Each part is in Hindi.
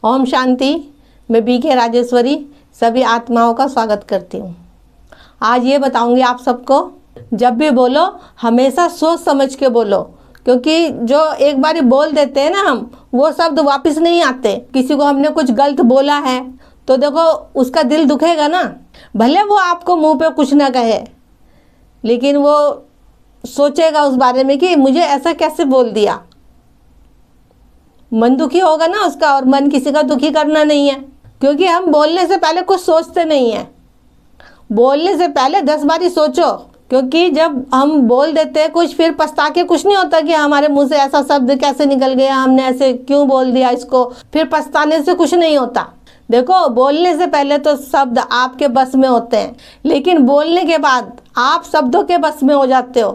ओम शांति। मैं बीके राजेश्वरी सभी आत्माओं का स्वागत करती हूँ। आज ये बताऊंगी आप सबको, जब भी बोलो हमेशा सोच समझ के बोलो, क्योंकि जो एक बार बोल देते हैं ना हम, वो शब्द वापस नहीं आते। किसी को हमने कुछ गलत बोला है तो देखो उसका दिल दुखेगा ना, भले वो आपको मुंह पे कुछ ना कहे, लेकिन वो सोचेगा उस बारे में कि मुझे ऐसा कैसे बोल दिया। मन दुखी होगा ना उसका, और मन किसी का दुखी करना नहीं है, क्योंकि हम बोलने से पहले कुछ सोचते नहीं है। बोलने से पहले 10 बार सोचो, क्योंकि जब हम बोल देते हैं कुछ, फिर पछता के कुछ नहीं होता कि हमारे मुंह से ऐसा शब्द कैसे निकल गया, हमने ऐसे क्यों बोल दिया इसको, फिर पछताने से कुछ नहीं होता। देखो, बोलने से पहले तो शब्द आपके बस में होते हैं, लेकिन बोलने के बाद आप शब्दों के बस में हो जाते हो।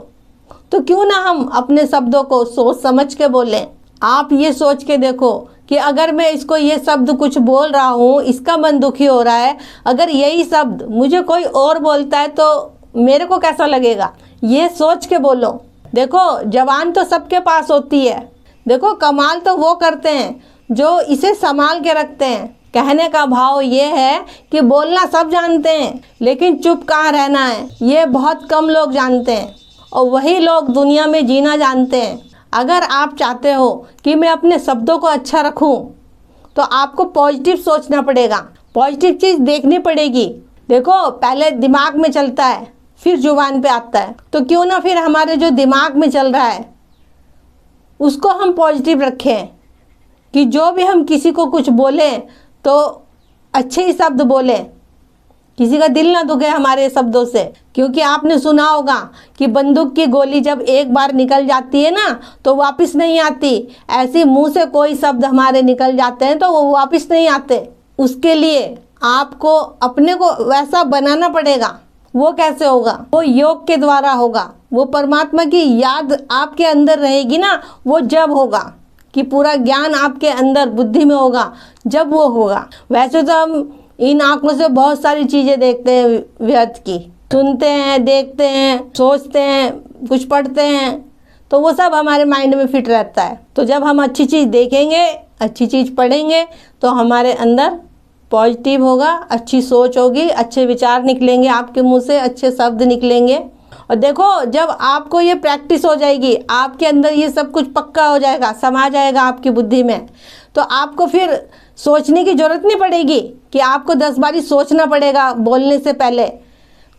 तो क्यों ना हम अपने शब्दों को सोच समझ के बोलें। आप ये सोच के देखो कि अगर मैं इसको ये शब्द कुछ बोल रहा हूँ, इसका मन दुखी हो रहा है, अगर यही शब्द मुझे कोई और बोलता है तो मेरे को कैसा लगेगा। ये सोच के बोलो। देखो, जबान तो सबके पास होती है। देखो, कमाल तो वो करते हैं जो इसे संभाल के रखते हैं। कहने का भाव ये है कि बोलना सब जानते हैं, लेकिन चुप कहाँ रहना है ये बहुत कम लोग जानते हैं, और वही लोग दुनिया में जीना जानते हैं। अगर आप चाहते हो कि मैं अपने शब्दों को अच्छा रखूं, तो आपको पॉजिटिव सोचना पड़ेगा, पॉजिटिव चीज़ देखनी पड़ेगी। देखो, पहले दिमाग में चलता है, फिर जुबान पे आता है। तो क्यों ना फिर हमारे जो दिमाग में चल रहा है उसको हम पॉजिटिव रखें, कि जो भी हम किसी को कुछ बोलें तो अच्छे ही शब्द बोलें, किसी का दिल ना दुखे हमारे शब्दों से। क्योंकि आपने सुना होगा कि बंदूक की गोली जब एक बार निकल जाती है ना तो वापस नहीं आती। ऐसे मुंह से कोई शब्द हमारे निकल जाते हैं तो वो वापस नहीं आते। उसके लिए आपको अपने को वैसा बनाना पड़ेगा। वो कैसे होगा? वो योग के द्वारा होगा। वो परमात्मा की याद आपके अंदर रहेगी ना, वो जब होगा कि पूरा ज्ञान आपके अंदर बुद्धि में होगा, जब वो होगा। वैसे तो हम इन आंखों से बहुत सारी चीज़ें देखते हैं व्यर्थ की, सुनते हैं, देखते हैं, सोचते हैं, कुछ पढ़ते हैं, तो वो सब हमारे माइंड में फिट रहता है। तो जब हम अच्छी चीज़ देखेंगे, अच्छी चीज़ पढ़ेंगे, तो हमारे अंदर पॉजिटिव होगा, अच्छी सोच होगी, अच्छे विचार निकलेंगे आपके मुंह से, अच्छे शब्द निकलेंगे। और देखो, जब आपको ये प्रैक्टिस हो जाएगी, आपके अंदर ये सब कुछ पक्का हो जाएगा, समा जाएगा आपकी बुद्धि में, तो आपको फिर सोचने की ज़रूरत नहीं पड़ेगी कि आपको 10 बार सोचना पड़ेगा बोलने से पहले।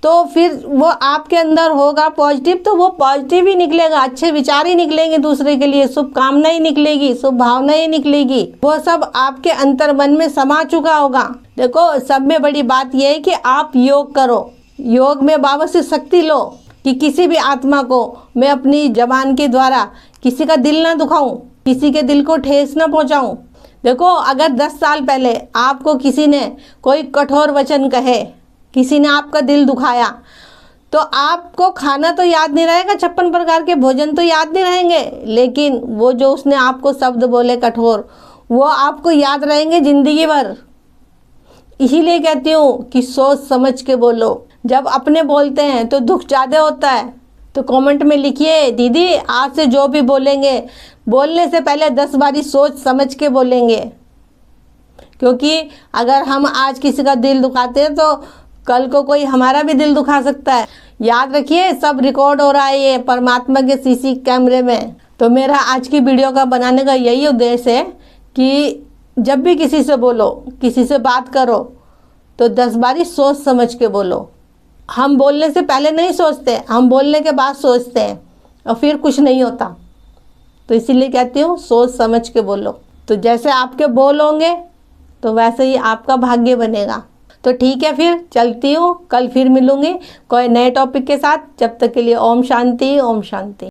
तो फिर वो आपके अंदर होगा पॉजिटिव, तो वो पॉजिटिव ही निकलेगा, अच्छे विचार ही निकलेंगे दूसरे के लिए, शुभ कामना ही निकलेगी, शुभ भावना ही निकलेगी। वो सब आपके अंतर मन में समा चुका होगा। देखो, सब में बड़ी बात यह है कि आप योग करो, योग में बाबा से शक्ति लो कि किसी भी आत्मा को मैं अपनी जबान के द्वारा किसी का दिल ना दुखाऊं, किसी के दिल को ठेस ना पहुंचाऊं। देखो, अगर 10 साल पहले आपको किसी ने कोई कठोर वचन कहे, किसी ने आपका दिल दुखाया, तो आपको खाना तो याद नहीं रहेगा, 56 प्रकार के भोजन तो याद नहीं रहेंगे, लेकिन वो जो उसने आपको शब्द बोले कठोर, वो आपको याद रहेंगे जिंदगी भर। इसीलिए कहती हूँ कि सोच समझ के बोलो। जब अपने बोलते हैं तो दुख ज़्यादा होता है। तो कमेंट में लिखिए, दीदी आज से जो भी बोलेंगे, बोलने से पहले 10 बार सोच समझ के बोलेंगे, क्योंकि अगर हम आज किसी का दिल दुखाते हैं तो कल को कोई हमारा भी दिल दुखा सकता है। याद रखिए, सब रिकॉर्ड हो रहा है ये परमात्मा के सीसी कैमरे में। तो मेरा आज की वीडियो का बनाने का यही उद्देश्य है कि जब भी किसी से बोलो, किसी से बात करो, तो 10 बार सोच समझ के बोलो। हम बोलने से पहले नहीं सोचते, हम बोलने के बाद सोचते हैं, और फिर कुछ नहीं होता। तो इसीलिए कहती हूँ सोच समझ के बोलो। तो जैसे आपके बोल होंगे तो वैसे ही आपका भाग्य बनेगा। तो ठीक है, फिर चलती हूँ, कल फिर मिलूँगी कोई नए टॉपिक के साथ। जब तक के लिए ओम शांति, ओम शांति।